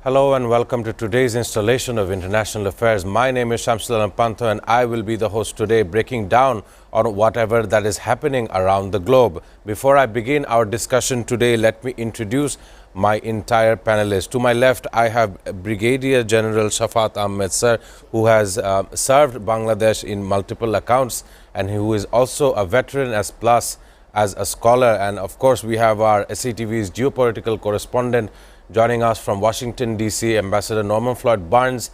Hello and welcome to today's installation of International Affairs. My name is Shamsul Pantho and I will be the host today, breaking down on whatever that is happening around the globe. Before I begin our discussion today, let me introduce my entire panelists. To my left, I have Brigadier General Shafat Ahmed Sir, who has served Bangladesh in multiple accounts and who is also a veteran as plus as a scholar. And of course, we have our SATV's geopolitical correspondent joining us from Washington, D.C., Ambassador Norman Floyd Barnes.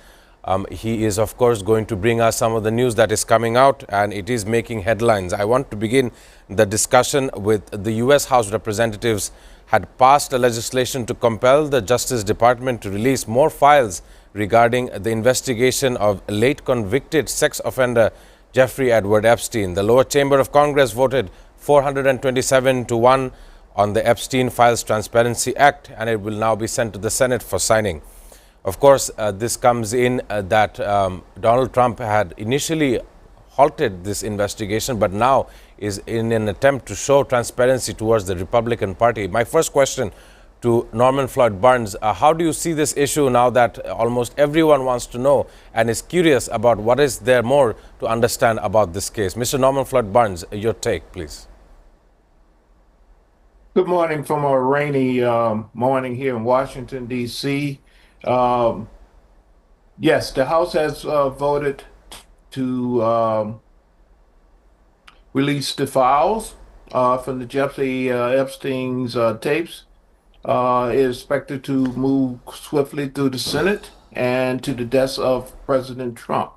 He is, of course, going to bring us some of the news that is coming out, and it is making headlines. I want to begin the discussion with the U.S. House Representatives had passed a legislation to compel the Justice Department to release more files regarding the investigation of late convicted sex offender Jeffrey Edward Epstein. The lower chamber of Congress voted 427 to 1 on the Epstein Files Transparency Act, and it will now be sent to the Senate for signing. Of course, this comes in that Donald Trump had initially halted this investigation, but now is in an attempt to show transparency towards the Republican Party. My first question to Norman Floyd Barnes, how do you see this issue now that almost everyone wants to know and is curious about what is there more to understand about this case? Mr. Norman Floyd Barnes, your take, please. Good morning from a rainy morning here in Washington, D.C. Yes, the House has voted to release the files from the Jeffrey Epstein's tapes. Is expected to move swiftly through the Senate and to the desk of President Trump,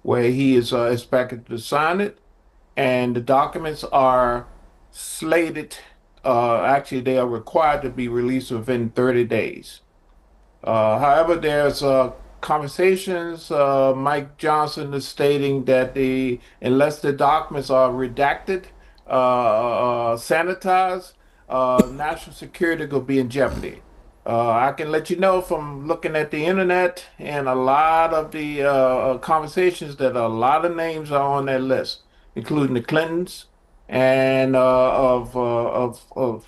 where he is expected to sign it. And the documents are slated. Actually, they are required to be released within 30 days. However, there's conversations. Mike Johnson is stating that unless the documents are redacted, sanitized, national security could be in jeopardy. I can let you know from looking at the internet and a lot of the conversations that a lot of names are on that list, including the Clintons and of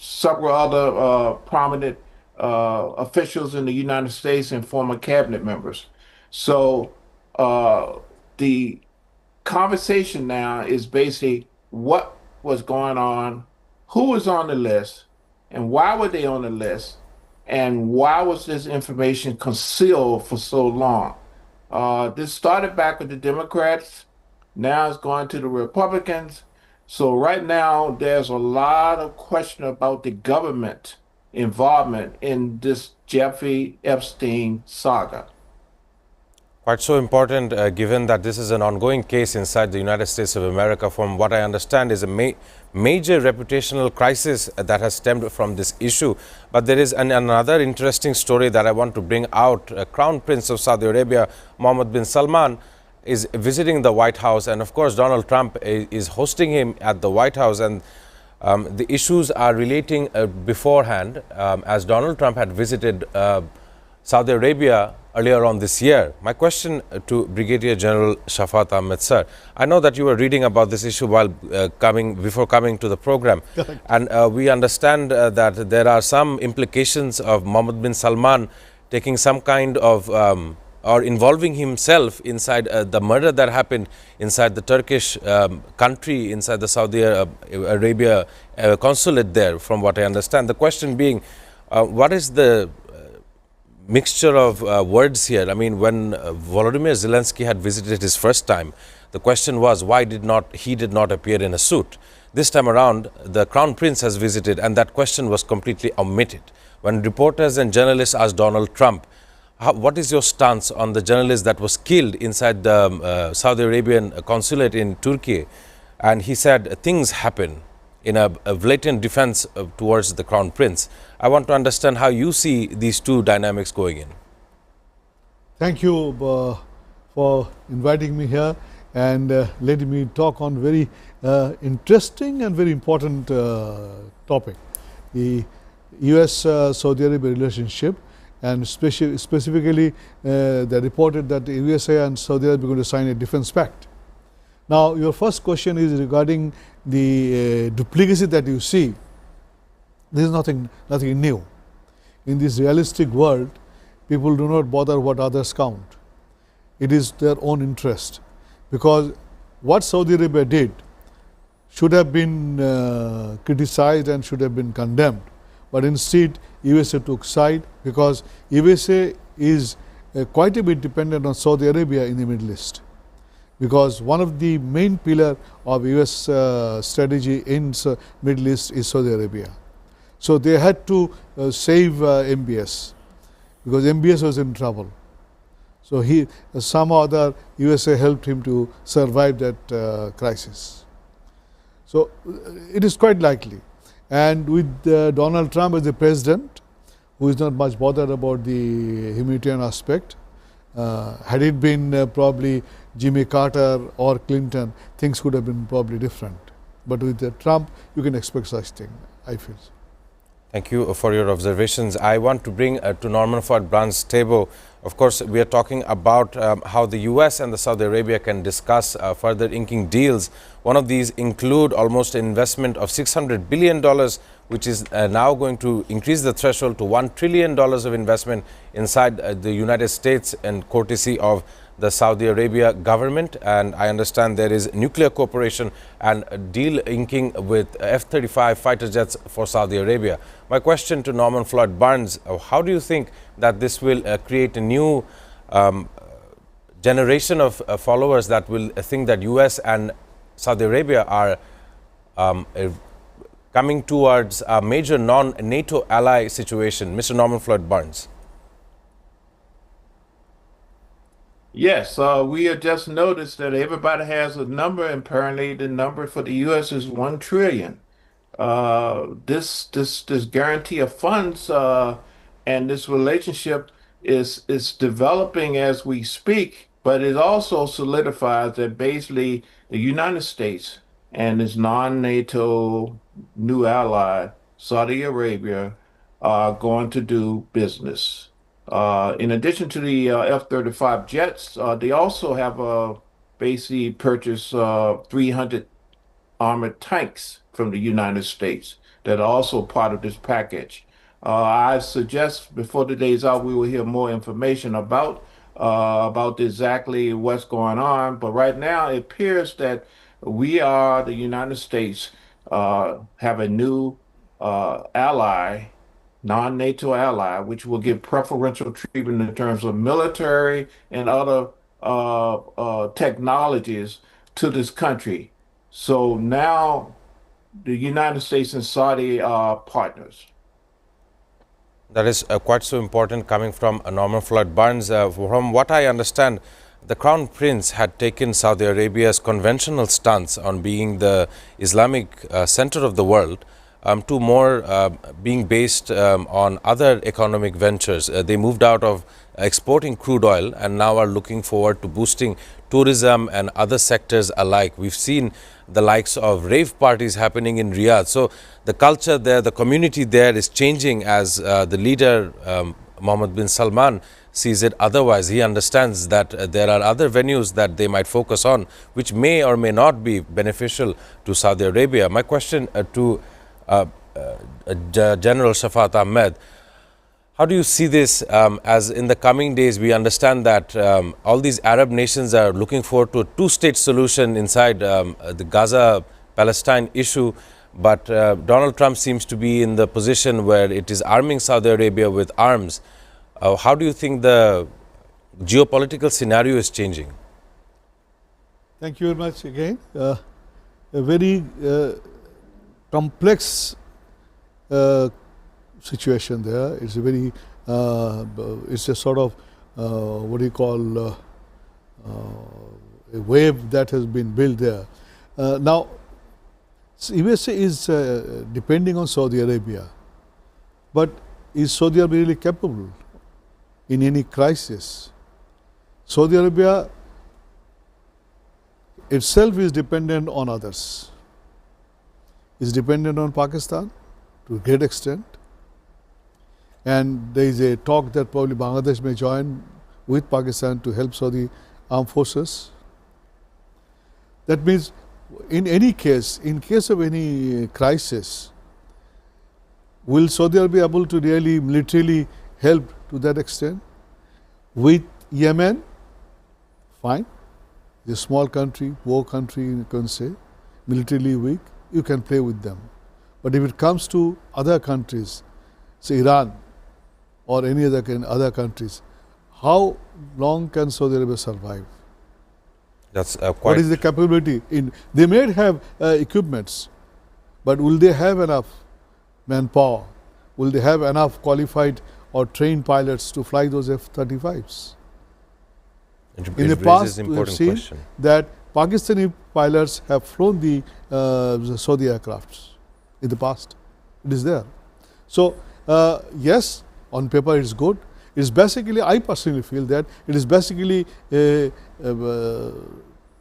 several other prominent officials in the United States and former cabinet members. So the conversation now is basically what was going on, who was on the list, and why were they on the list, and why was this information concealed for so long? This started back with the Democrats, now it's going to the Republicans. So right now, there's a lot of question about the government involvement in this Jeffrey Epstein saga. Quite so important, given that this is an ongoing case inside the United States of America. From what I understand, is a major reputational crisis that has stemmed from this issue. But there is another interesting story that I want to bring out. Crown Prince of Saudi Arabia, Mohammed bin Salman, is visiting the White House, and of course Donald Trump is hosting him at the White House, and the issues are relating beforehand, as Donald Trump had visited Saudi Arabia earlier on this year. My question to Brigadier General Shafat Ahmed Sir, I know that you were reading about this issue while before coming to the program, and we understand that there are some implications of Mohammed bin Salman taking some kind of or involving himself inside the murder that happened inside the Turkish country, inside the Saudi Arabia consulate there, from what I understand. The question being, what is the mixture of words here? I mean, when Volodymyr Zelensky had visited his first time, the question was why he did not appear in a suit. This time around, the Crown Prince has visited, and that question was completely omitted. When reporters and journalists asked Donald Trump, what is your stance on the journalist that was killed inside the Saudi Arabian consulate in Turkey? And he said things happen in a blatant defense towards the Crown Prince. I want to understand how you see these two dynamics going in. Thank you for inviting me here and letting me talk on very interesting and very important topic, the US-Saudi Arabia relationship. And specifically, they reported that the USA and Saudi Arabia are going to sign a defense pact. Now, your first question is regarding the duplicacy that you see. This is nothing new. In this realistic world, people do not bother what others count. It is their own interest, because what Saudi Arabia did should have been criticized and should have been condemned, but instead USA took side, because USA is quite a bit dependent on Saudi Arabia in the Middle East, because one of the main pillar of US strategy in Middle East is Saudi Arabia. So they had to save MBS, because MBS was in trouble. So he somehow or other USA helped him to survive that crisis. So it is quite likely. And with Donald Trump as the president, who is not much bothered about the humanitarian aspect, had it been probably Jimmy Carter or Clinton, things could have been probably different. But with Trump, you can expect such thing, I feel. Thank you for your observations. I want to bring to Norman Floyd Barnes' table. Of course, we are talking about how the US and the Saudi Arabia can discuss further inking deals. One of these include almost an investment of $600 billion, which is now going to increase the threshold to $1 trillion of investment inside the United States, and courtesy of the Saudi Arabia government. And I understand there is nuclear cooperation and a deal inking with F-35 fighter jets for Saudi Arabia. My question to Norman Floyd Barnes, how do you think that this will create a new generation of followers that will think that US and Saudi Arabia are coming towards a major non-NATO ally situation? Mr. Norman Floyd Barnes. Yes, we have just noticed that everybody has a number, and apparently the number for the U.S. is 1 trillion. This guarantee of funds and this relationship is developing as we speak, but it also solidifies that basically the United States and its non-NATO new ally, Saudi Arabia, are going to do business. In addition to the F-35 jets, they also have basically purchased 300 armored tanks from the United States that are also part of this package. I suggest before the day's out, we will hear more information about exactly what's going on. But right now, it appears that we are, the United States, have a new ally, non-NATO ally, which will give preferential treatment in terms of military and other technologies to this country. So now the United States and Saudi are partners. That is quite so important, coming from Norman Floyd Barnes. From what I understand, the Crown Prince had taken Saudi Arabia's conventional stance on being the Islamic center of the world to more being based on other economic ventures. They moved out of exporting crude oil and now are looking forward to boosting tourism and other sectors alike. We've seen the likes of rave parties happening in Riyadh. So the culture there, the community there is changing as the leader, Mohammed bin Salman, sees it otherwise. He understands that there are other venues that they might focus on, which may or may not be beneficial to Saudi Arabia. My question to General Shafat Ahmed, how do you see this as in the coming days? We understand that all these Arab nations are looking forward to a two-state solution inside the Gaza-Palestine issue, but Donald Trump seems to be in the position where it is arming Saudi Arabia with arms. How do you think the geopolitical scenario is changing? Thank you very much again. A very complex situation there. It's a very, it's a sort of what do you call a wave that has been built there. Now, USA is depending on Saudi Arabia, but is Saudi Arabia really capable in any crisis? Saudi Arabia itself is dependent on others. Is dependent on Pakistan to a great extent, and there is a talk that probably Bangladesh may join with Pakistan to help Saudi armed forces. That means in any case, in case of any crisis, will Saudi Arabia be able to really militarily help to that extent? With Yemen, fine. A small country, poor country, you can say, militarily weak, you can play with them. But if it comes to other countries, say Iran or any other countries, how long can Saudi Arabia survive? That's What is the capability? They may have equipments, but will they have enough manpower? Will they have enough qualified or trained pilots to fly those F-35s? In the past, we have seen that Pakistani pilots have flown the Saudi aircrafts in the past. It is there. So, yes, on paper it's good. It's basically, I personally feel that it is basically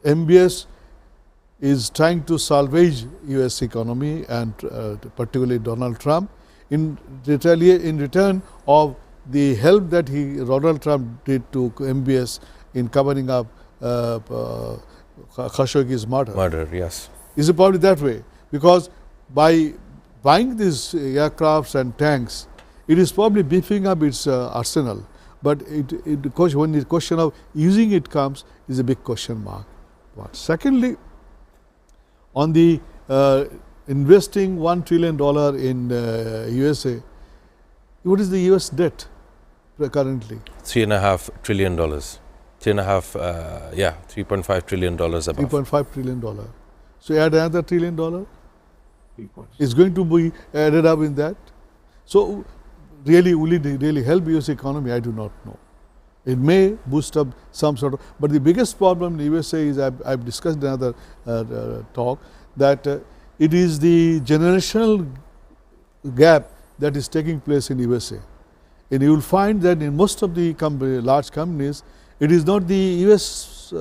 MBS is trying to salvage US economy and particularly Donald Trump in return of the help that Donald Trump did to MBS in covering up Khashoggi's murder. Yes. Is it probably that way? Because by buying these aircrafts and tanks, it is probably beefing up its arsenal. But when the question of using it comes, is a big question mark. Secondly, on the investing $1 trillion in USA, what is the US debt currently? $3.5 trillion. $3.5 trillion above. $3.5 trillion. So add another $1 trillion. It's going to be added up in that. So really, will it really help US economy? I do not know. It may boost up some sort of, but the biggest problem in USA is, I've discussed in another talk, that it is the generational gap that is taking place in USA. And you will find that in most of the large companies, it is not the US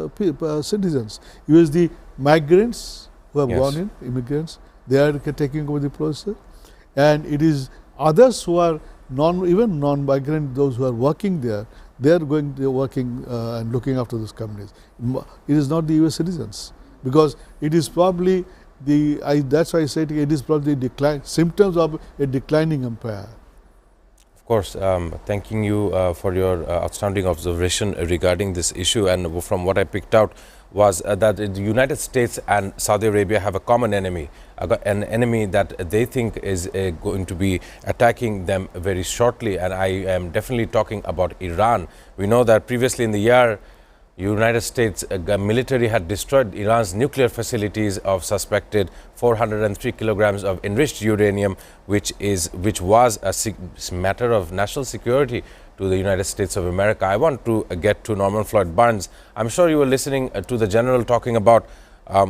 citizens. It is the migrants who have gone in, immigrants, they are taking over the process. And it is others who are even non-migrant, those who are working there, they are working and looking after those companies. It is not the US citizens, because it is probably that's why I said it is probably symptoms of a declining empire. Of course, thanking you for your outstanding observation regarding this issue, and from what I picked out was that the United States and Saudi Arabia have a common enemy, an enemy that they think is going to be attacking them very shortly, and I am definitely talking about Iran. We know that previously in the year, United States military had destroyed Iran's nuclear facilities of suspected 403 kilograms of enriched uranium, which was a matter of national security to the United States of America. I want to get to Norman Floyd Barnes. I'm sure you were listening to the general talking about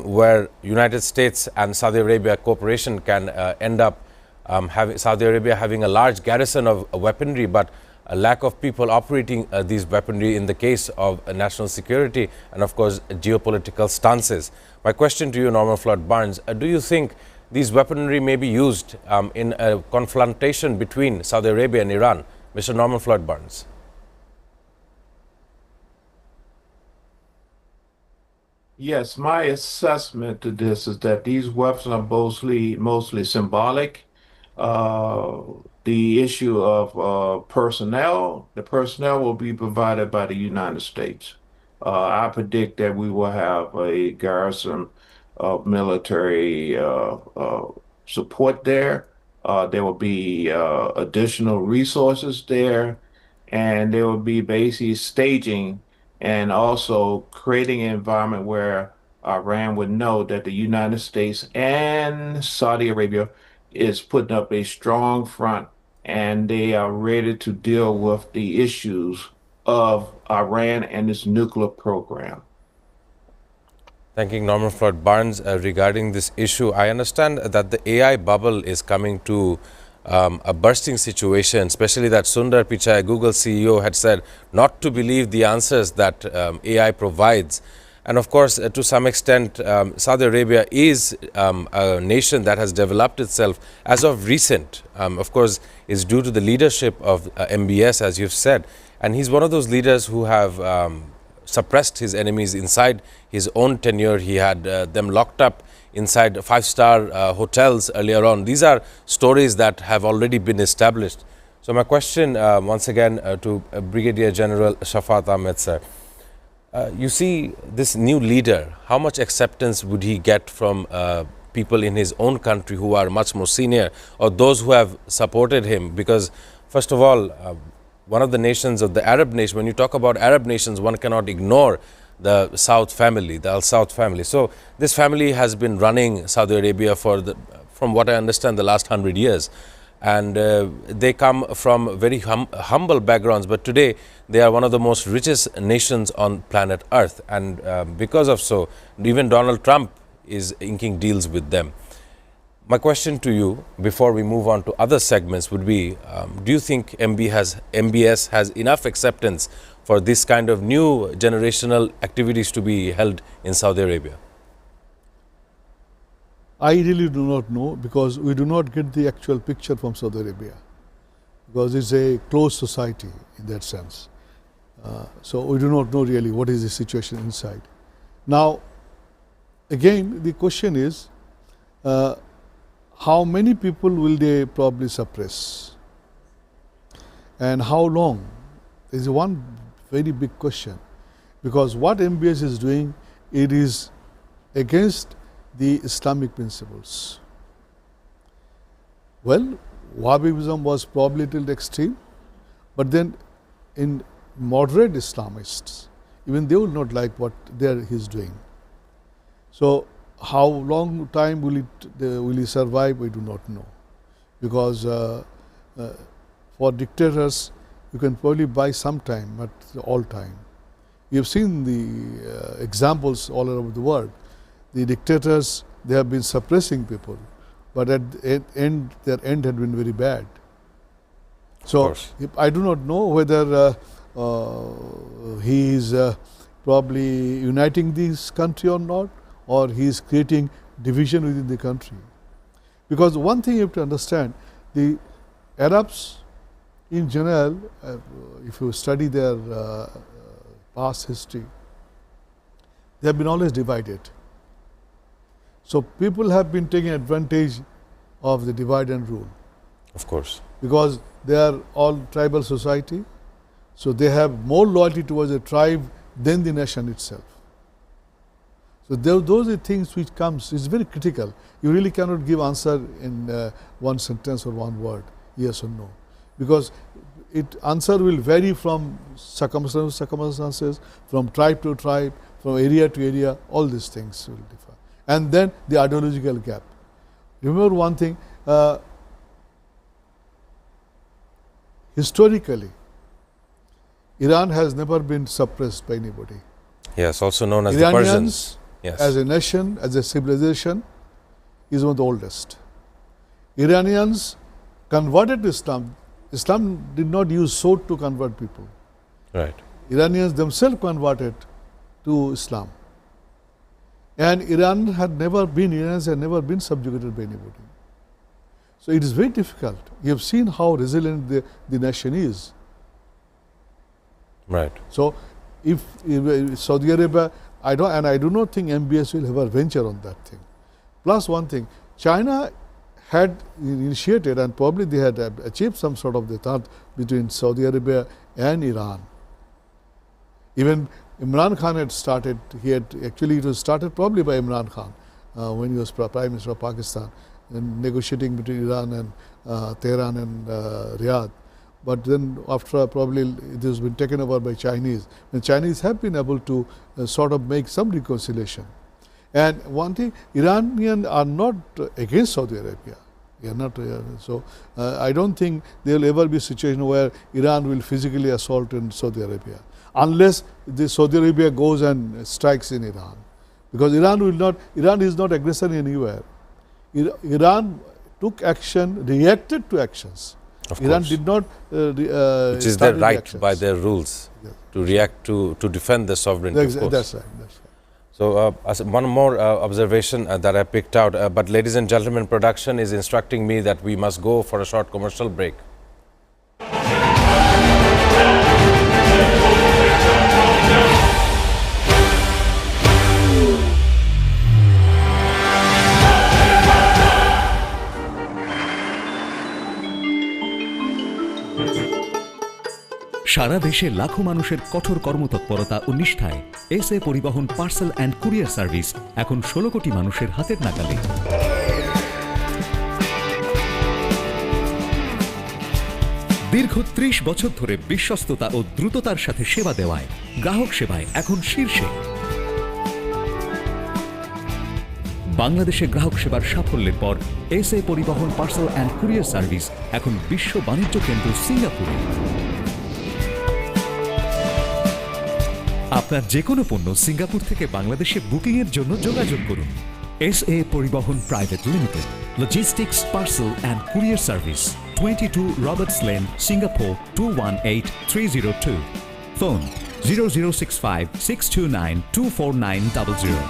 where United States and Saudi Arabia cooperation can end up having Saudi Arabia having a large garrison of weaponry, but a lack of people operating these weaponry in the case of national security and, of course, geopolitical stances. My question to you, Norman Floyd Barnes, do you think these weaponry may be used in a confrontation between Saudi Arabia and Iran? Mr. Norman Floyd Barnes. Yes, my assessment to this is that these weapons are mostly symbolic. The issue of personnel, the personnel will be provided by the United States. I predict that we will have a garrison of military support there. There will be additional resources there, and there will be basically staging and also creating an environment where Iran would know that the United States and Saudi Arabia is putting up a strong front, and they are ready to deal with the issues of Iran and its nuclear program. Thanking Norman Floyd Barnes regarding this issue. I understand that the AI bubble is coming to a bursting situation, especially that Sundar Pichai, Google CEO, had said not to believe the answers that AI provides. And of course, to some extent, Saudi Arabia is a nation that has developed itself as of recent. Of course, is due to the leadership of MBS, as you've said. And he's one of those leaders who have suppressed his enemies inside his own tenure. He had them locked up inside five-star hotels earlier on. These are stories that have already been established. So my question once again to Brigadier General Shafat Ahmed sir. You see this new leader, how much acceptance would he get from people in his own country who are much more senior, or those who have supported him? Because first of all, one of the nations of the Arab nation, when you talk about Arab nations, one cannot ignore the Saud family, the Al Saud family. So this family has been running Saudi Arabia for from what I understand, the last 100 years. And they come from very humble backgrounds, but today they are one of the most richest nations on planet Earth. And because of so, even Donald Trump is inking deals with them. My question to you, before we move on to other segments, would be, do you think MBS has enough acceptance for this kind of new generational activities to be held in Saudi Arabia? I really do not know, because we do not get the actual picture from Saudi Arabia, because it's a closed society in that sense. So we do not know really what is the situation inside. Now, again, the question is, how many people will they probably suppress? And how long? Is one very big question, because what MBS is doing, it is against the Islamic principles. Well, Wahhabism was probably till the extreme, but then in moderate Islamists, even they will not like what he's doing. So how long time will he survive, we do not know, because for dictators you can probably buy some time, but all time. You have seen the examples all over the world. The dictators, they have been suppressing people, but at the end, their end had been very bad. So I do not know whether he is probably uniting this country or not, or he is creating division within the country. Because one thing you have to understand, the Arabs in general, if you study their past history, they have been always divided. So people have been taking advantage of the divide and rule. Of course. Because they are all tribal society, so they have more loyalty towards the tribe than the nation itself. So those are things which comes, it's very critical. You really cannot give answer in one sentence or one word, yes or no. Because answer will vary from circumstances, from tribe to tribe, from area to area, all these things will differ. And then the ideological gap. Remember one thing, historically, Iran has never been suppressed by anybody. Yes, also known as Iranians, the Persians. Yes. As a nation, as a civilization, is one of the oldest. Iranians converted to Islam. Islam did not use sword to convert people. Right. Iranians themselves converted to Islam. And Iranians had never been subjugated by anybody. So it is very difficult. You have seen how resilient the nation is. Right. So if Saudi Arabia, I do not think MBS will ever venture on that thing. Plus one thing, China had initiated, and probably they had achieved some sort of detente between Saudi Arabia and Iran. Even Imran Khan had started, it was started probably by Imran Khan when he was Prime Minister of Pakistan, and negotiating between Iran and Tehran and Riyadh. But then after probably it has been taken over by Chinese. And Chinese have been able to sort of make some reconciliation. And one thing, Iranians are not against Saudi Arabia. They are not, so I don't think there will ever be a situation where Iran will physically assault in Saudi Arabia, unless the Saudi Arabia goes and strikes in Iran. Because Iran is not aggressor anywhere. Iran took action, reacted to actions. Iran did not which is their right by their rules, to react to defend the sovereignty, of course. That's right. So one more observation that I picked out, but ladies and gentlemen, production is instructing me that we must go for a short commercial break. সারা দেশে লাখো মানুষের কঠোর কর্মতৎপরতা ও নিষ্ঠায় SA পরিবহন parcel and courier service এখন 16 কোটি মানুষের হাতের নাগালে। দীর্ঘ 30 বছর ধরে বিশ্বস্ততা ও দ্রুততার সাথে সেবা দেওয়ায় গ্রাহক সেবায় এখন শীর্ষে। বাংলাদেশে গ্রাহক সেবার সাফল্যের পর এসএ পরিবহন পার্সেল অ্যান্ড কুরিয়ার সার্ভিস এখন বিশ্ব বাণিজ্য কেন্দ্র সিঙ্গাপুরে। আপনার যে কোনো পণ্য সিঙ্গাপুর থেকে বাংলাদেশে বুকিংয়ের জন্য যোগাযোগ করুন। এসএ পরিবহন private limited, logistics parcel and courier service, 22 Roberts lane, Singapore 218302। Phone 0065 629 24900।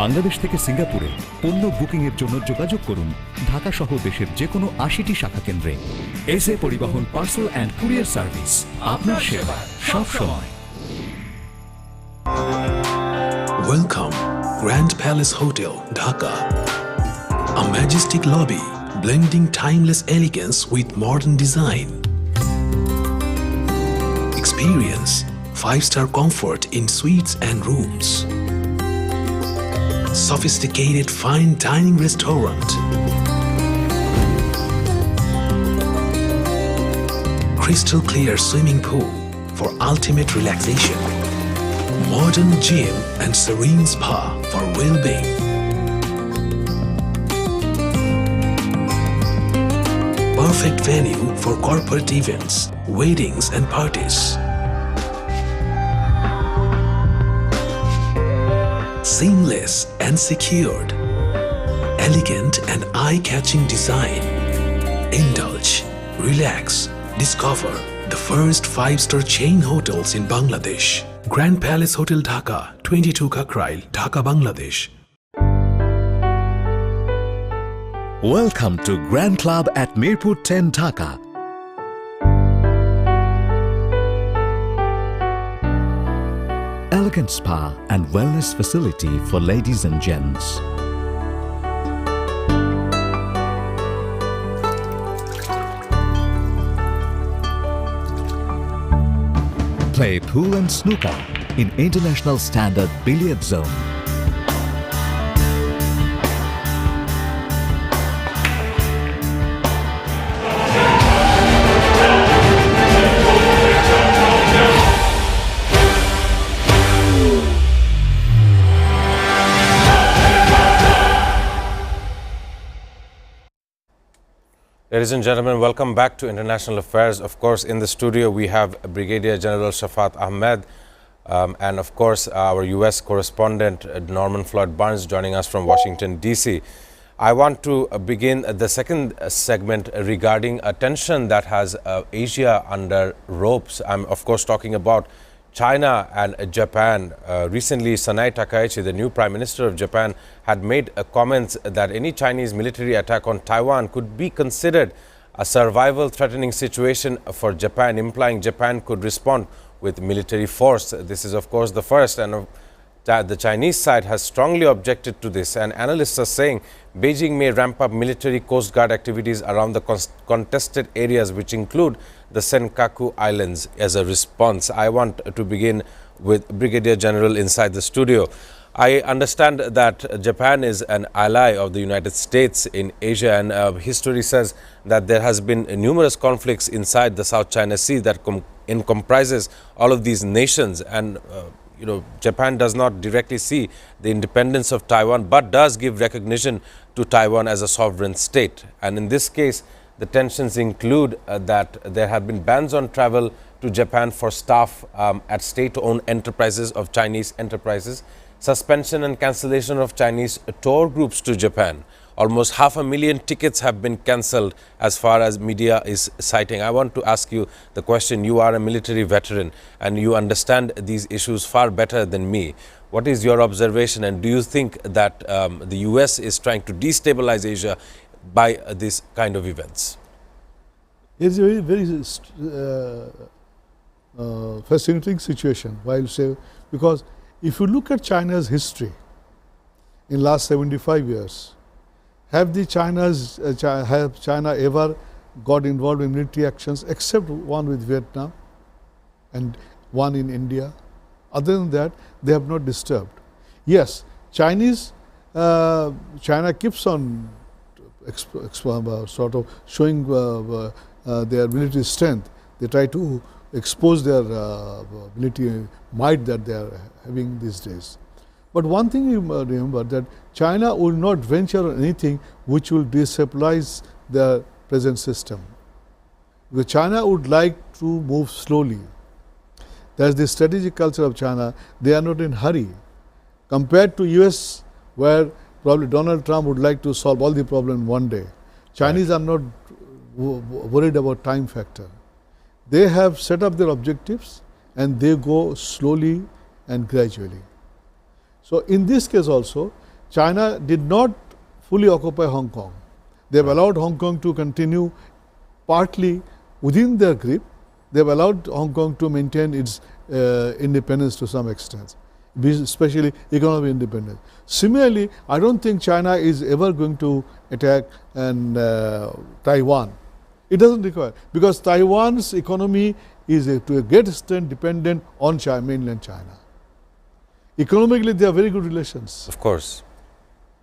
Bangladesh থেকে সিঙ্গাপুরে পণ্য বুকিংয়ের জন্য যোগাযোগ করুন ঢাকা সহ দেশের যে কোনো 80টি শাখা কেন্দ্রে। এসএ পরিবহন পার্সেল অ্যান্ড কুরিয়ার সার্ভিস, আপনার সেবা সব সময়। Welcome, Grand Palace Hotel, Dhaka. A majestic lobby blending timeless elegance with modern design. Experience 5-star comfort in suites and rooms. Sophisticated fine dining restaurant. Crystal clear swimming pool for ultimate relaxation. Modern gym and serene spa for well-being. Perfect venue for corporate events, weddings and parties. Seamless and secured. Elegant and eye-catching design. Indulge, relax, discover the first 5-star chain hotels in Bangladesh. Grand Palace Hotel Dhaka, 22 Kakrail, Dhaka, Bangladesh. Welcome to Grand Club at Mirpur 10, Dhaka. Elegant spa and wellness facility for ladies and gents. Play pool and snooker in international standard billiard zone. Ladies and gentlemen, welcome back to International Affairs. Of course, in the studio we have Brigadier General Shafat Ahmed and of course our US correspondent Norman Floyd Barnes joining us from Washington, D.C. I want to begin the second segment regarding a tension that has Asia under ropes. I'm of course talking about China and Japan. Recently, Sanai Takaichi, the new Prime Minister of Japan, had made comments that any Chinese military attack on Taiwan could be considered a survival-threatening situation for Japan, implying Japan could respond with military force. This is, of course, the first, and the Chinese side has strongly objected to this, and analysts are saying Beijing may ramp up military Coast Guard activities around the contested areas, which include the Senkaku Islands, as a response. I want to begin with Brigadier General inside the studio. I understand that Japan is an ally of the United States in Asia, and history says that there has been numerous conflicts inside the South China Sea that comprises all of these nations, and Japan does not directly see the independence of Taiwan, but does give recognition to Taiwan as a sovereign state. And in this case, the tensions include that there have been bans on travel to Japan for staff at state-owned enterprises of Chinese enterprises, suspension and cancellation of Chinese tour groups to Japan. Almost 500,000 tickets have been cancelled as far as media is citing. I want to ask you the question. You are a military veteran and you understand these issues far better than me. What is your observation, and do you think that the US is trying to destabilize Asia by this kind of events? It's a very fascinating situation, because if you look at China's history, in last 75 years. Have have China ever got involved in military actions except one with Vietnam and one in India? Other than that, they have not disturbed. Yes, China keeps on sort of showing their military strength. They try to expose their military might that they are having these days. But one thing you remember, that China will not venture on anything which will destabilize their present system. Because China would like to move slowly. That's the strategic culture of China. They are not in hurry. Compared to US, where probably Donald Trump would like to solve all the problem in one day. Chinese are not worried about time factor. They have set up their objectives and they go slowly and gradually. So in this case also, China did not fully occupy Hong Kong. They have allowed Hong Kong to continue partly within their grip. They have allowed Hong Kong to maintain its independence to some extent, especially economic independence. Similarly, I don't think China is ever going to attack Taiwan. It doesn't require, because Taiwan's economy is to a great extent dependent on mainland China. Economically, they have very good relations. Of course.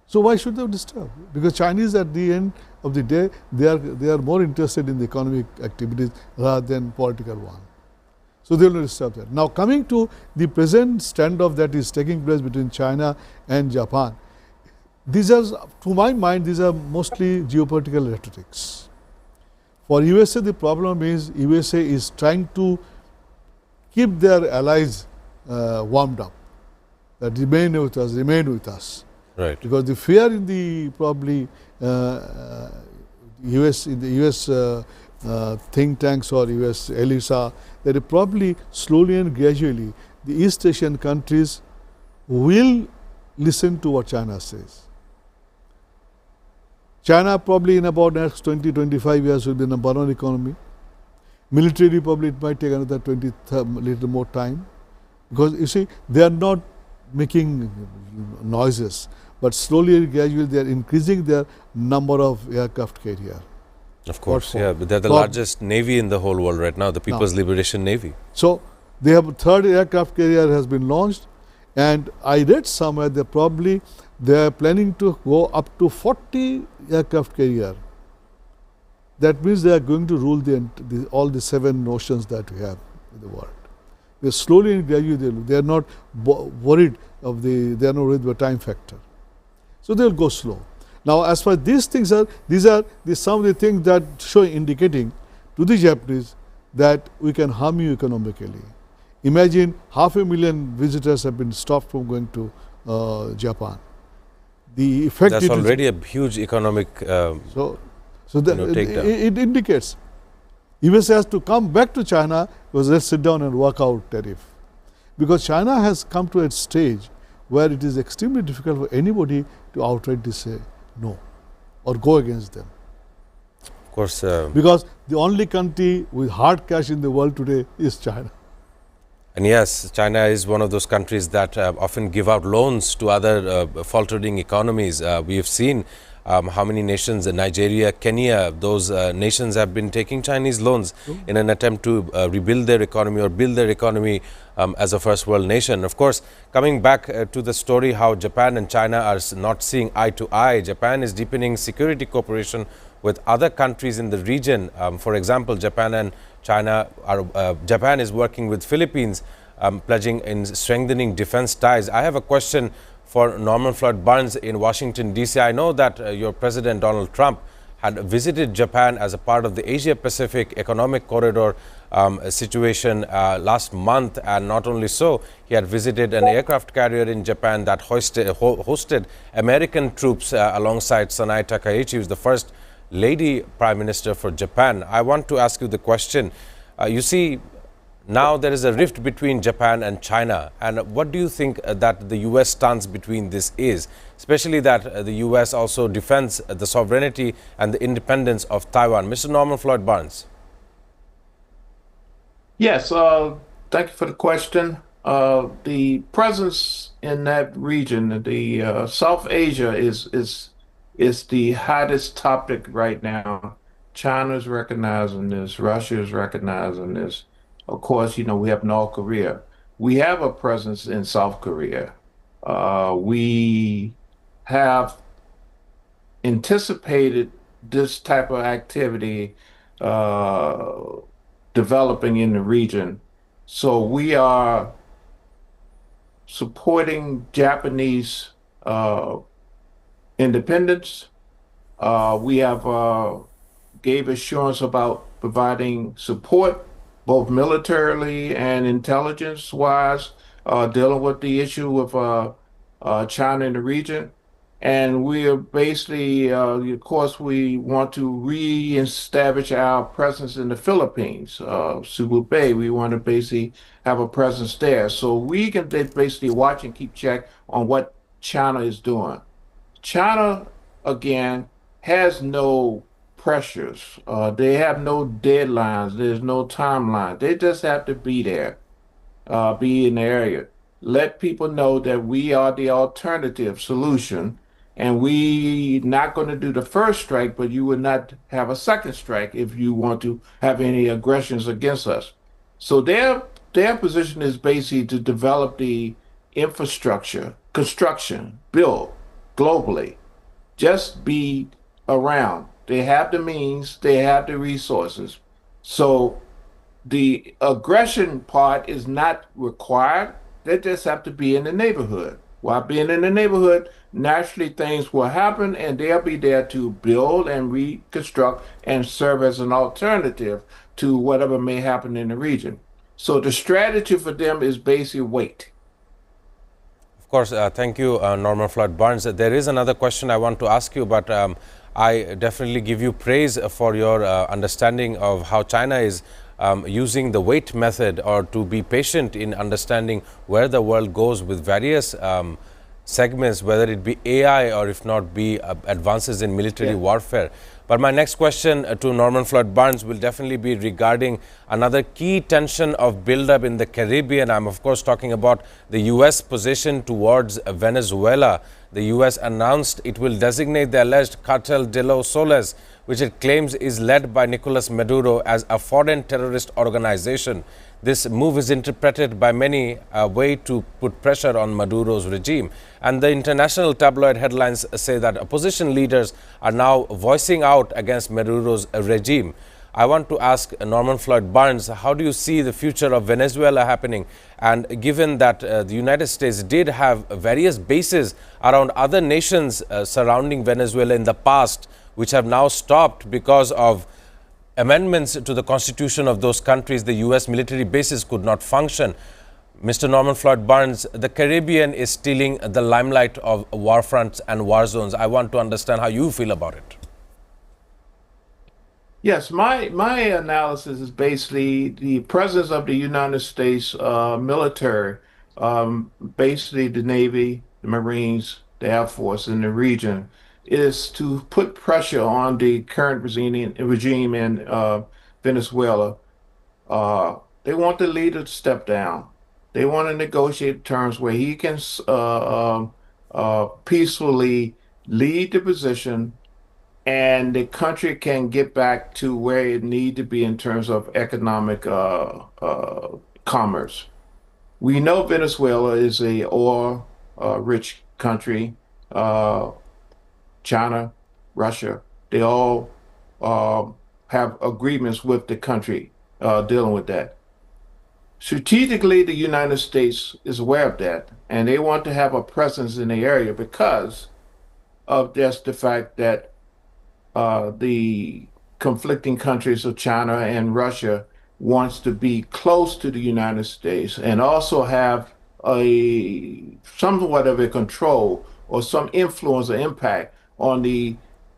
So why should they disturb? Because Chinese, at the end of the day, they are more interested in the economic activities rather than political one. So they will not disturb that. Now coming to the present standoff that is taking place between China and Japan, these are, to my mind, these are mostly geopolitical rhetorics. For USA, the problem is USA is trying to keep their allies warmed up, that remain with us, remain with us. Right. Because the fear in the probably US think tanks or US elites are that probably slowly and gradually the East Asian countries will listen to what China says. China probably in about next 20-25 years will be a number one economy. Militarily probably it might take another little more time, because you see they are not making noises, but slowly and gradually they are increasing their number of aircraft carrier. Of course, yeah, but they're the largest navy in the whole world right now, the People's Liberation Navy. So they have a third aircraft carrier has been launched, and I read somewhere they are planning to go up to 40 aircraft carrier. That means they are going to rule all the 7 oceans that we have in the world. They slowly and gradually they are not worried of they are not worried about time factor. So they will go slow. Now, as far as these things are, these are some of the things that indicating to the Japanese that we can harm you economically. Imagine 500,000 visitors have been stopped from going to Japan. The effect that's already a huge economic takedown. It indicates USA has to come back to China because let's sit down and work out tariff. Because China has come to a stage where it is extremely difficult for anybody to outrightly say no or go against them. Of course. Because the only country with hard cash in the world today is China. And yes, China is one of those countries that often give out loans to other faltering economies. We have seen how many nations, Nigeria, Kenya, those nations have been taking Chinese loans in an attempt to rebuild their economy or build their economy as a first world nation. Of course, coming back to the story how Japan and China are not seeing eye to eye, Japan is deepening security cooperation with other countries in the region. For example, Japan and China Japan is working with Philippines, pledging in strengthening defense ties. I have a question for Norman Floyd Burns in Washington, D.C. I know that your President Donald Trump had visited Japan as a part of the Asia-Pacific Economic Corridor situation last month, and not only so, he had visited an aircraft carrier in Japan that hosted American troops alongside Sanai Takaichi, who is the first Lady Prime Minister for Japan. I want to ask you the question. You see, now there is a rift between Japan and China. And what do you think that the U.S. stance between this is? Especially that the U.S. also defends the sovereignty and the independence of Taiwan. Mr. Norman Floyd Barnes. Yes, thank you for the question. The presence in that region, the South Asia is the hottest topic right now. China's recognizing this, Russia is recognizing this. Of course, we have North Korea. We have a presence in South Korea. We have anticipated this type of activity uh, developing in the region. So we are supporting Japanese uh, independence. We have gave assurance about providing support, both militarily and intelligence wise, dealing with the issue of China in the region. And we are basically, of course, we want to reestablish our presence in the Philippines, Cebu Bay. We want to basically have a presence there. So we can basically watch and keep check on what China is doing. China, again, has no pressures. They have no deadlines. There's no timeline. They just have to be there, be in the area. Let people know that we are the alternative solution, and we not going to do the first strike, but you would not have a second strike if you want to have any aggressions against us. So their position is basically to develop the infrastructure, construction, build globally. Just be around. They have the means, they have the resources. So the aggression part is not required. They just have to be in the neighborhood. While being in the neighborhood, naturally things will happen and they'll be there to build and reconstruct and serve as an alternative to whatever may happen in the region. So the strategy for them is basically wait. Of course, thank you, Norman Floyd Barnes. There is another question I want to ask you, but I definitely give you praise for your understanding of how China is using the wait method, or to be patient in understanding where the world goes with various segments, whether it be AI or if not be advances in military warfare. But my next question to Norman Floyd Barnes will definitely be regarding another key tension of buildup in the Caribbean. I'm of course talking about the U.S. position towards Venezuela. The U.S. announced it will designate the alleged Cartel de los Soles, which it claims is led by Nicolas Maduro, as a foreign terrorist organization. This move is interpreted by many a way to put pressure on Maduro's regime. And the international tabloid headlines say that opposition leaders are now voicing out against Maduro's regime. I want to ask Norman Floyd Barnes, how do you see the future of Venezuela happening? And given that the United States did have various bases around other nations surrounding Venezuela in the past, which have now stopped because of amendments to the constitution of those countries, the U.S. military bases could not function. Mr. Norman Floyd Barnes, the Caribbean is stealing the limelight of war fronts and war zones. I want to understand how you feel about it. Yes, my analysis is basically the presence of the United States military, basically the Navy, the Marines, the Air Force in the region, is to put pressure on the current regime in Venezuela. They want the leader to step down. They want to negotiate terms where he can peacefully lead the position and the country can get back to where it need to be in terms of economic commerce. We know Venezuela is a oil rich country. China, Russia, they all have agreements with the country dealing with that. Strategically, the United States is aware of that, and they want to have a presence in the area because of just the fact that the conflicting countries of China and Russia wants to be close to the United States and also have a somewhat of a control or some influence or impact on the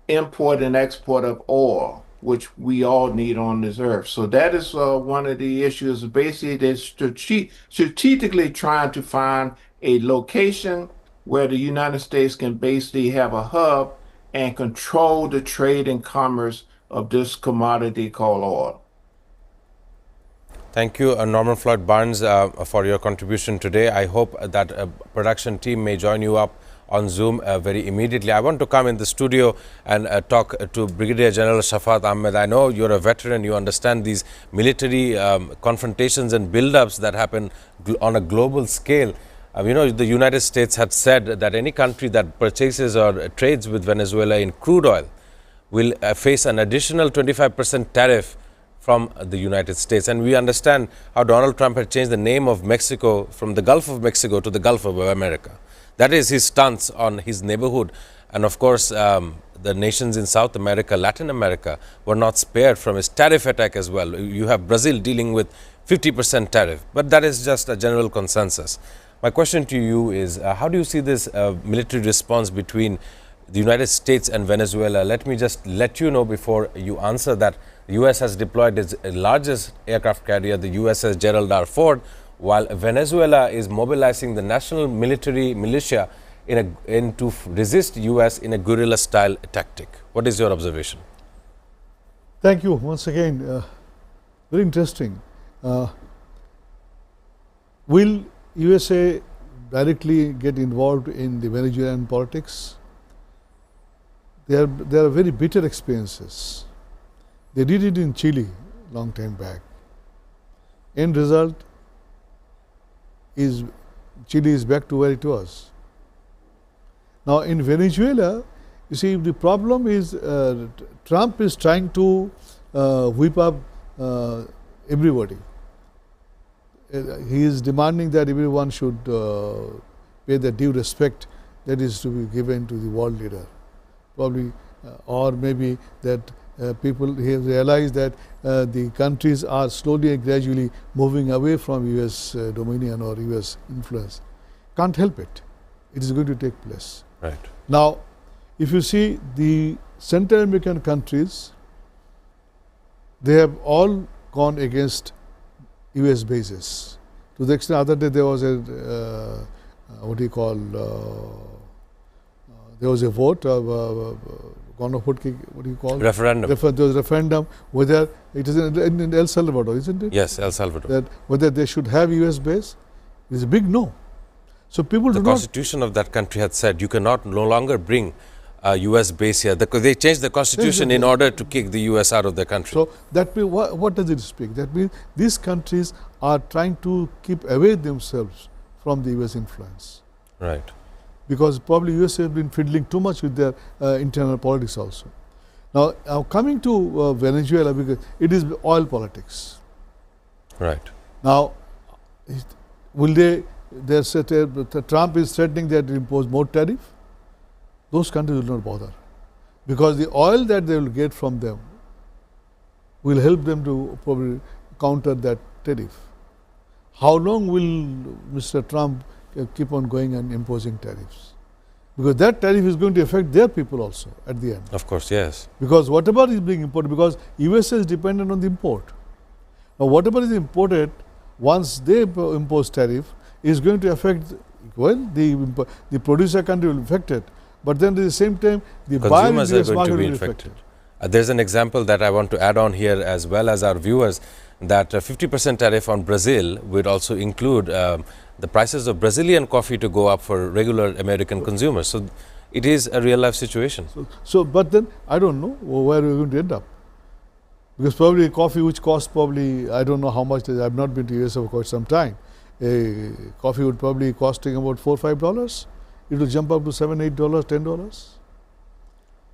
import and export of oil, which we all need on this earth. So that is one of the issues. Basically, they're strategically trying to find a location where the United States can basically have a hub and control the trade and commerce of this commodity called oil. Thank you, Norman Floyd Barnes, for your contribution today. I hope that production team may join you up on Zoom very immediately. I want to come in the studio and talk to Brigadier General Shafat Ahmed. I know you're a veteran, you understand these military confrontations and build-ups that happen on a global scale. You know, the United States had said that any country that purchases or trades with Venezuela in crude oil will face an additional 25% tariff from the United States. And we understand how Donald Trump had changed the name of Mexico from the Gulf of Mexico to the Gulf of America. That is his stance on his neighborhood. And of course, the nations in South America, Latin America were not spared from his tariff attack as well. You have Brazil dealing with 50% tariff, but that is just a general consensus. My question to you is, how do you see this military response between the United States and Venezuela? Let me just let you know before you answer that the U.S. has deployed its largest aircraft carrier, the USS Gerald R. Ford, while Venezuela is mobilizing the national military militia to resist U.S. in a guerrilla-style tactic. What is your observation? Thank you once again. Very interesting. Will USA directly get involved in the Venezuelan politics? There are very bitter experiences. They did it in Chile long time back. End result is Chile is back to where it was. Now in Venezuela, you see, the problem is Trump is trying to whip up everybody. He is demanding that everyone should pay the due respect that is to be given to the world leader. Probably, or maybe that people have realized that the countries are slowly and gradually moving away from US dominion or US influence. Can't help it. It is going to take place. Right. Now, if you see the Central American countries, they have all gone against US bases. To the extent, other day there was a what do you call? There was a vote. What do you call? Referendum. There was a referendum whether it is in El Salvador, isn't it? Yes, El Salvador. That whether they should have US base. It is a big no. So people The do constitution of that country had said you cannot no longer bring a US base here. They changed the constitution in order to kick the US out of the country. So that means what does it speak? That means these countries are trying to keep away themselves from the US influence. Right. Because probably US has been fiddling too much with their internal politics also. Now coming to Venezuela, because it is oil politics. Right. Now, will Trump is threatening that to impose more tariff. Those countries will not bother, because the oil that they will get from them will help them to probably counter that tariff. How long will Mr. Trump keep on going and imposing tariffs? Because that tariff is going to affect their people also at the end. Of course, yes. Because whatever is being imported, because USA is dependent on the import. Now whatever is imported, once they impose tariff, is going to affect, well, the producer country will be affected, but then at the same time, the buyer in the US market will be affected. There's an example that I want to add on here, as well as our viewers, that 50% tariff on Brazil would also include the prices of Brazilian coffee to go up for regular American consumers. So it is a real life situation. But then I don't know where we're going to end up. Because probably coffee which costs probably, I don't know how much, I've not been to US for quite some time. A coffee would probably costing about $4 or $5. It will jump up to $7, $8, $10.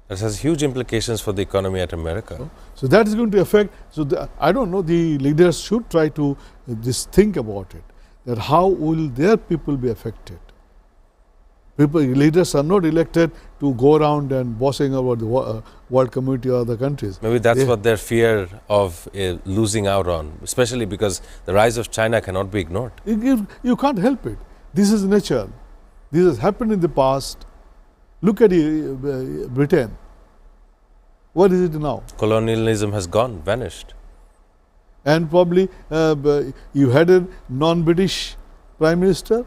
This has huge implications for the economy at America. So that is going to affect. So I don't know. The leaders should try to just think about it. That how will their people be affected? Leaders are not elected to go around and bossing about the world community or other countries. Maybe that's what their fear of losing out on, especially because the rise of China cannot be ignored. You can't help it. This is nature. This has happened in the past. Look at Britain. What is it now? Colonialism has gone, vanished. And probably you had a non-British Prime Minister.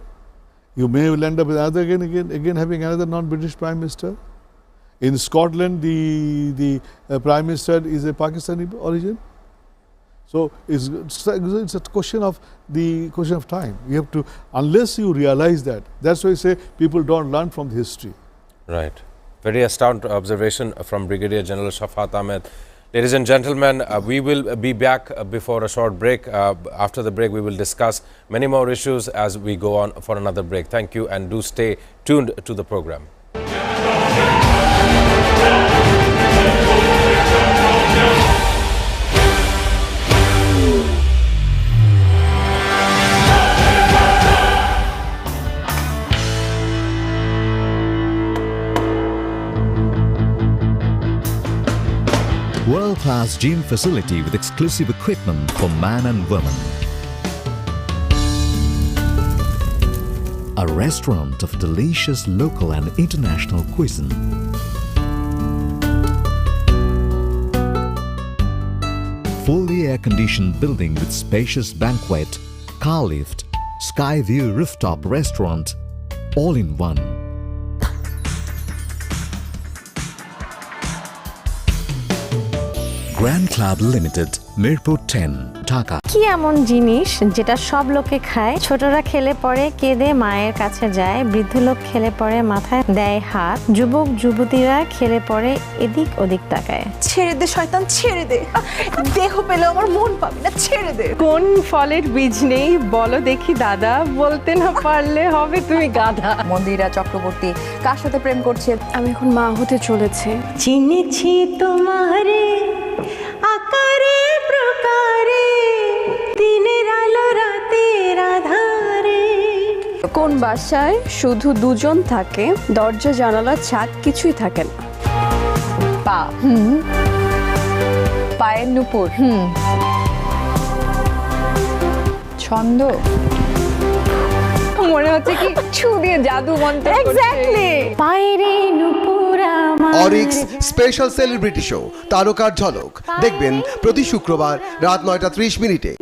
You may end up with another again having another non-British Prime Minister. In Scotland, the Prime Minister is a Pakistani origin. So it's a question of time. You have to, unless you realize that. That's why I say people don't learn from the history. Right. Very astounding observation from Brigadier General Shafat Ahmed. Ladies and gentlemen, we will be back before a short break. After the break, we will discuss many more issues as we go on for another break. Thank you, and do stay tuned to the program. World-class gym facility with exclusive equipment for man and woman. A restaurant of delicious local and international cuisine. Fully air-conditioned building with spacious banquet, car lift, sky view rooftop restaurant, all in one. Grand Club Limited, Mirpur 10, Dhaka. কি এমন জিনিস যেটা সব লোকে খায়, ছোটরা খেলে পরে কেঁদে মায়ের কাছে যায়, বৃদ্ধ লোক খেলে পরে মাথায় দেয় হাত, যুবক যুবতীরা খেলে পরে এদিক ওদিক তাকায়? ছেড়ে দে শয়তান, ছেড়ে দে, দেহ পেলে আমার মন পাবি না, ছেড়ে দে। কোন ফলের বীজ নেই বলো দেখি দাদা, বলতে না পারলে হবে তুমি গাধা। মন্দিরা চক্রবর্তী কার সাথে প্রেম করছে? আমি এখন মা হতে চলেছে। চিনেছি তোমারে আকারে প্রকারে, দিনের আলো রাতের আধারে। কোন বাসায় শুধু দুজন থাকে, দরজা জানালা ছাদ কিছুই থাকে না? পা, পায়ের নুপুর, ছন্দ, মনে হচ্ছে কি ছু দিয়ে জাদু মন্ত্র। এক্স্যাক্টলি। পায়েরে নুপুর আমার। অরিক্স স্পেশাল সেলিব্রিটি শো তারকার ঝলক দেখবেন প্রতি শুক্রবার রাত 9:30 মিনিটে।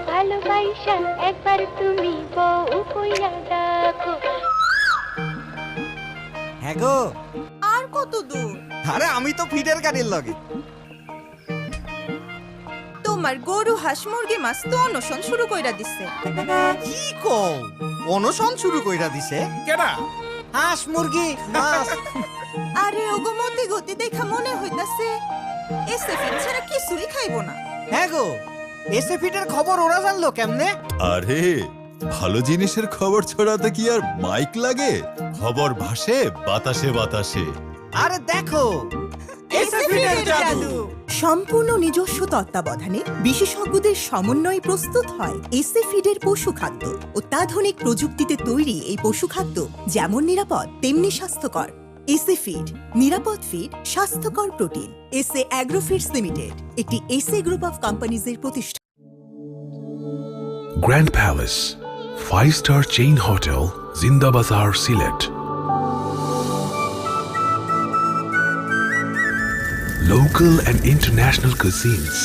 ভালোবাসা একবার তুমি বউ কইরা ডাকো। হ্যাঁ গো, আর কত দূর? আরে আমি তো ফিডের গাড়ির লগে। তোমার গরু হাঁস মুরগি মাছ তো অনশন শুরু কইরা দিছে। কি কও, অনশন শুরু কইরা দিছে? কেডা? হাঁস মুরগি মাছ। আরে ওগো মতি গতি দেখা মনে হইতাছে এসএফএন ছাড়া কিছুই খাইবো না। হ্যাঁ গো, এসে ফিডের খবর ওরা জানলো কেমনে? আরে ভালো জিনিসের খবর ছড়াতে কি আর মাইক লাগে? খবর ভাসে বাতাসে বাতাসে। আরে দেখো, এসে ফিডের জাদু। সম্পূর্ণ নিজস্ব তত্ত্বাবধানে বিশেষজ্ঞদের সমন্বয়ে প্রস্তুত হয় এসএ ফিডের পশু খাদ্য। অত্যাধুনিক প্রযুক্তিতে তৈরি এই পশু খাদ্য যেমন নিরাপদ তেমনি স্বাস্থ্যকর। এসএ ফিড, নিরাপদ ফিড, স্বাস্থ্যকর প্রোটিন। এসএ অ্যাগ্রোফিডস লিমিটেড একটি এসএ গ্রুপ অফ কোম্পানিজের প্রতিষ্ঠান। Grand Palace, 5-star chain hotel, Zinda Bazar, Sylhet. Local and international cuisines.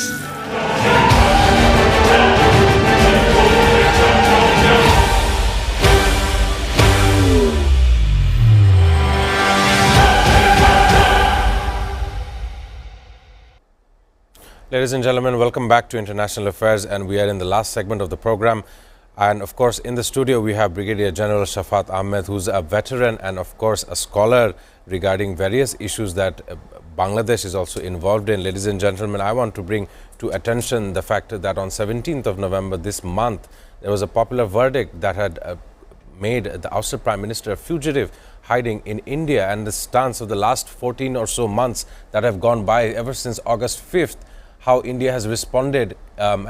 Ladies and gentlemen, welcome back to International Affairs, and we are in the last segment of the program. And of course, in the studio, we have Brigadier General Shafat Ahmed, who's a veteran and of course a scholar regarding various issues that Bangladesh is also involved in. Ladies and gentlemen, I want to bring to attention the fact that on 17th of November this month, there was a popular verdict that had made the ousted Prime Minister a fugitive hiding in India, and the stance of the last 14 or so months that have gone by ever since August 5th, how India has responded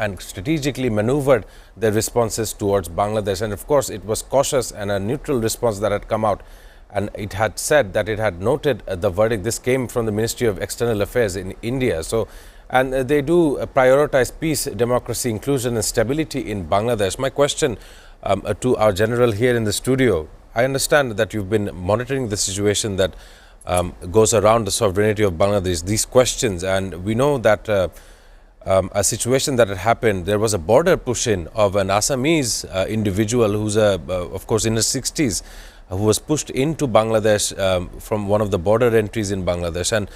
and strategically maneuvered their responses towards Bangladesh. And of course, it was cautious and a neutral response that had come out. And it had said that it had noted the verdict. This came from the Ministry of External Affairs in India. So, and they do prioritize peace, democracy, inclusion and stability in Bangladesh. My question to our general here in the studio, I understand that you've been monitoring the situation that goes around the sovereignty of Bangladesh, these questions, and we know that a situation that had happened, there was a border push-in of an Assamese individual who's of course in his 60s, who was pushed into Bangladesh from one of the border entries in Bangladesh, and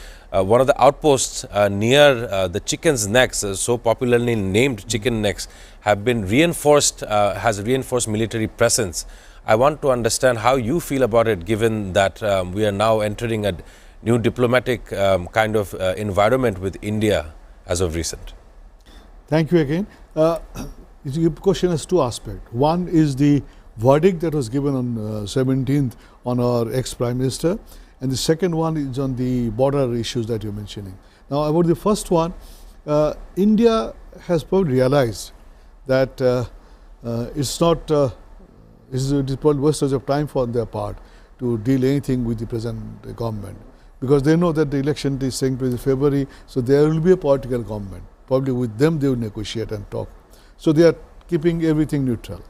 one of the outposts near the chicken's necks, so popularly named chicken necks, have been reinforced, has reinforced military presence. I want to understand how you feel about it, given that we are now entering a new diplomatic kind of environment with India as of recent. Thank you again. The question has two aspects. One is the verdict that was given on 17th on our ex-Prime Minister, and the second one is on the border issues that you're mentioning. Now, about the first one, India has probably realized that it's not, it is probably wastage of time for their part to deal anything with the present government, because they know that the election is taking place in February, so there will be a political government. Probably with them they will negotiate and talk. So they are keeping everything neutral.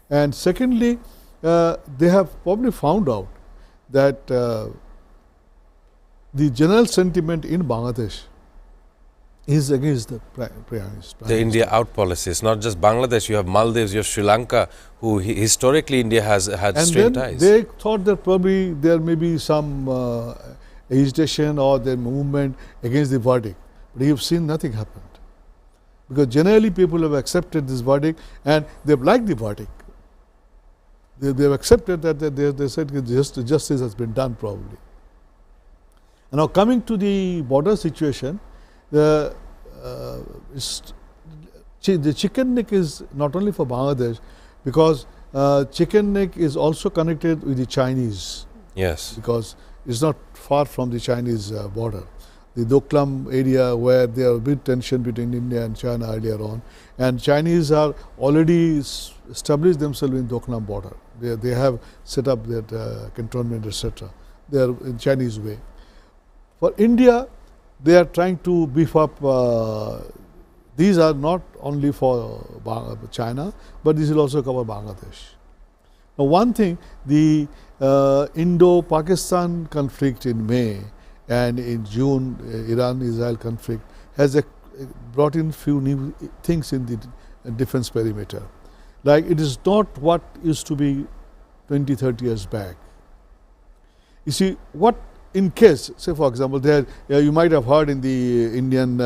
And secondly, they have probably found out that the general sentiment in Bangladesh is against the Prime Minister. The India out policy. It's not just Bangladesh, you have Maldives, you have Sri Lanka, who historically India has had strained ties. They thought that probably there may be some hesitation or their movement against the verdict. But you've seen nothing happened. Because generally people have accepted this verdict and they've liked the verdict. They've accepted that they said justice has been done probably. And now coming to the border situation, the chicken neck is not only for Bangladesh, because chicken neck is also connected with the Chinese. Yes. Because it's not far from the Chinese border. The Doklam area where there was a big tension between India and China earlier on, and Chinese are already established themselves in Doklam border. They have set up that cantonment, etc. They are in Chinese way. For India, they are trying to beef up. These are not only for China, but this will also cover Bangladesh. Now, one thing, the Indo-Pakistan conflict in May and in June, Iran-Israel conflict has brought in few new things in the defense perimeter. Like, it is not what used to be 20, 30 years back. You see, what in case, say for example, there you might have heard in the Indian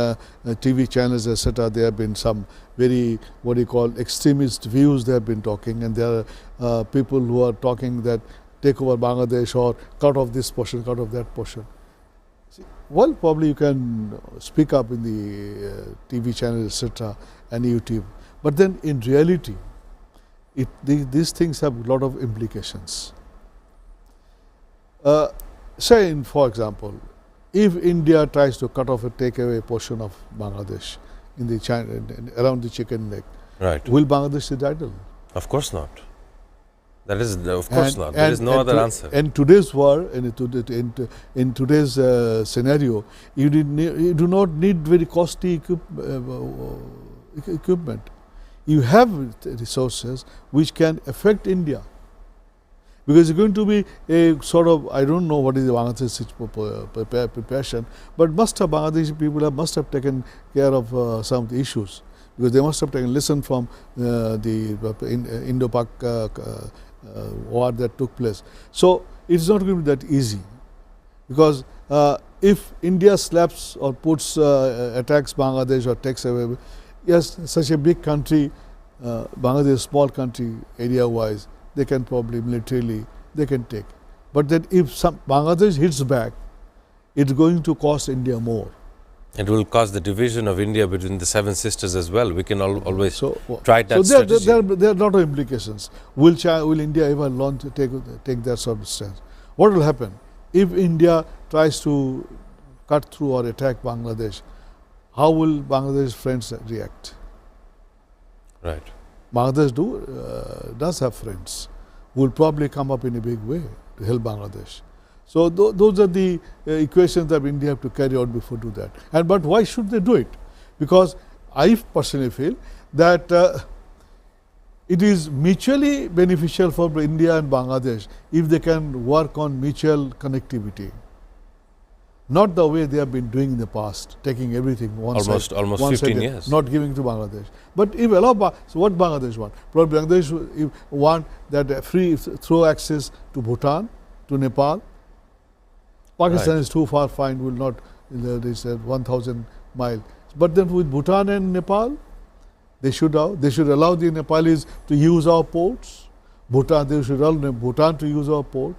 TV channels, etc., there have been some very, what do you call, extremist views they have been talking, and there are people who are talking that take over Bangladesh or cut off this portion, cut off that portion. Well, probably you can speak up in the TV channel, etc., and YouTube. But then in reality, these things have a lot of implications. Say, for example, if India tries to cut off or take away a portion of Bangladesh in the China, around the chicken neck, right, will Bangladesh sit idle? Of course not. That is, of course not. There is no other answer. In today's world, in today's scenario, you do not need very costly equipment. You have resources which can affect India. Because it's going to be a sort of, I don't know what is the Bangladesh preparation, but Bangladeshi people must have taken care of some of the issues. Because they must have taken lesson from the Indo-Pak war that took place. So it's not going to be that easy, because if India slaps or puts attacks Bangladesh or takes away, yes, such a big country, Bangladesh, a small country area-wise, they can probably militarily they can take. But then if Bangladesh hits back, it's going to cost India more. It will cause the division of India between the seven sisters as well. We can always try that strategy. There are a lot of implications. Will India ever learn to take that sort of stance? What will happen if India tries to cut through or attack Bangladesh? How will Bangladesh friends react? Right. Bangladesh does have friends who will probably come up in a big way to help Bangladesh. So those are the equations that India have to carry out before do that. But why should they do it? Because I personally feel that it is mutually beneficial for India and Bangladesh if they can work on mutual connectivity. not the way they have been doing in the past, taking everything one side, Almost one 15 side, years. not giving to Bangladesh. But if so what Bangladesh want? Probably Bangladesh want that free throw access to Bhutan, to Nepal. Pakistan Right. is too far, fine, will not, they said 1,000 miles. But then with Bhutan and Nepal, they should allow the Nepalis to use our ports. They should allow Bhutan to use our port.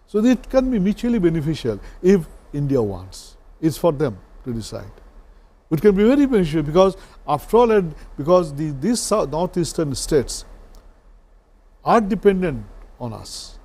So it can be mutually beneficial if India wants. It's for them to decide. It can be very beneficial because after all, because these northeastern states are dependent on us.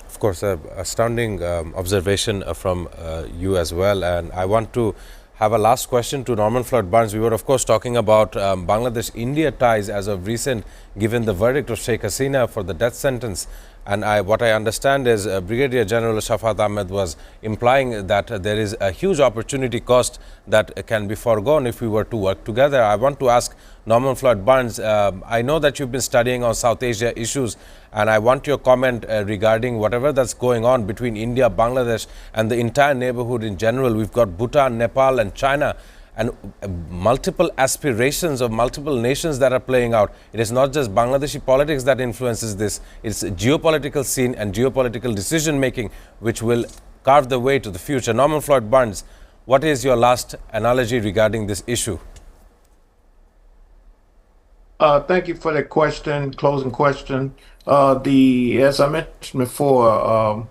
Of course, astounding observation from you as well. And I want to have a last question to Norman Floyd Barnes. We were, of course, talking about Bangladesh-India ties as of recent, given the verdict of Sheikh Hasina for the death sentence. And what I understand is Brigadier General Shafat Ahmed was implying that there is a huge opportunity cost that can be foregone if we were to work together. I want to ask Norman Floyd Barnes, I know that you've been studying on South Asia issues, and I want your comment regarding whatever that's going on between India, Bangladesh, and the entire neighborhood in general. We've got Bhutan, Nepal, and China, and multiple aspirations of multiple nations that are playing out. It is not just Bangladeshi politics that influences this, it's geopolitical scene and geopolitical decision making which will carve the way to the future. Norman Floyd Barnes, what is your last analogy regarding this issue? Thank you for that question, closing question. As I mentioned before,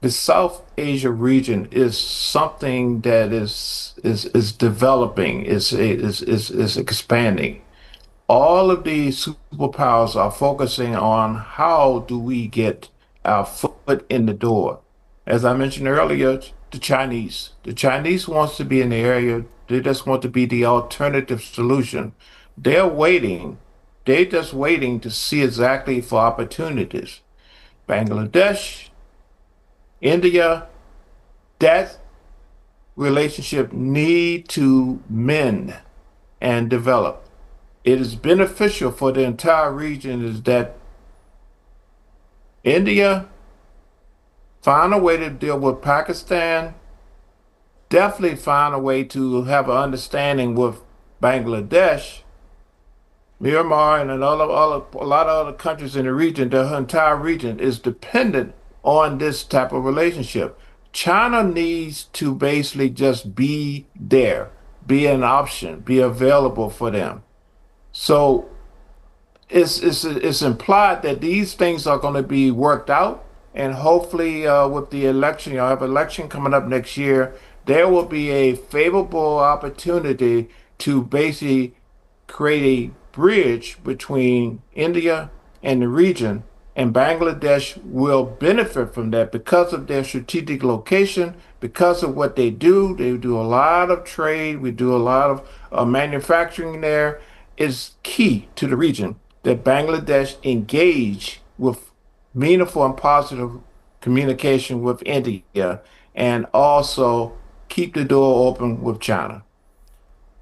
the South Asia region is something that is developing, is expanding. All of these superpowers are focusing on how do we get our foot in the door. As I mentioned earlier, the Chinese wants to be in the area. They just want to be the alternative solution. They're just waiting to see exactly for opportunities. Bangladesh, India, that relationship need to mend and develop. It is beneficial for the entire region is that India find a way to deal with Pakistan, definitely find a way to have an understanding with Bangladesh, Myanmar, and a lot of other countries in the region. The entire region is dependent on this type of relationship. China needs to basically just be there, be an option, be available for them. So it's implied that these things are going to be worked out, and hopefully with the election, you'll have an election coming up next year, there will be a favorable opportunity to basically create a bridge between India and the region, and Bangladesh will benefit from that because of their strategic location, because of what they do. They do a lot of trade. We do a lot of manufacturing there. Is key to the region that Bangladesh engage with meaningful and positive communication with India, and also keep the door open with China.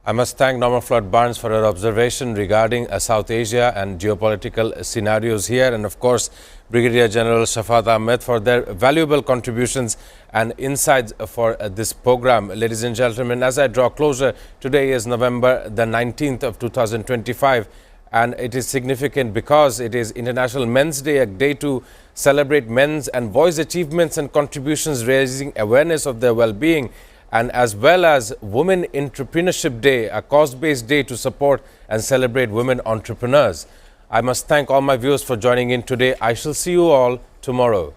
I must thank Norman Floyd Barnes for her observation regarding South Asia and geopolitical scenarios here, and of course Brigadier General Shafat Ahmed for their valuable contributions and insights for this program. Ladies and gentlemen, as I draw closer, today is November the 19th of 2025, and it is significant because it is International Men's Day, a day to celebrate men's and voice achievements and contributions, raising awareness of their well-being, and as well as Women Entrepreneurship Day, a cause-based day to support and celebrate women entrepreneurs. I must thank all my viewers for joining in today. I shall see you all tomorrow.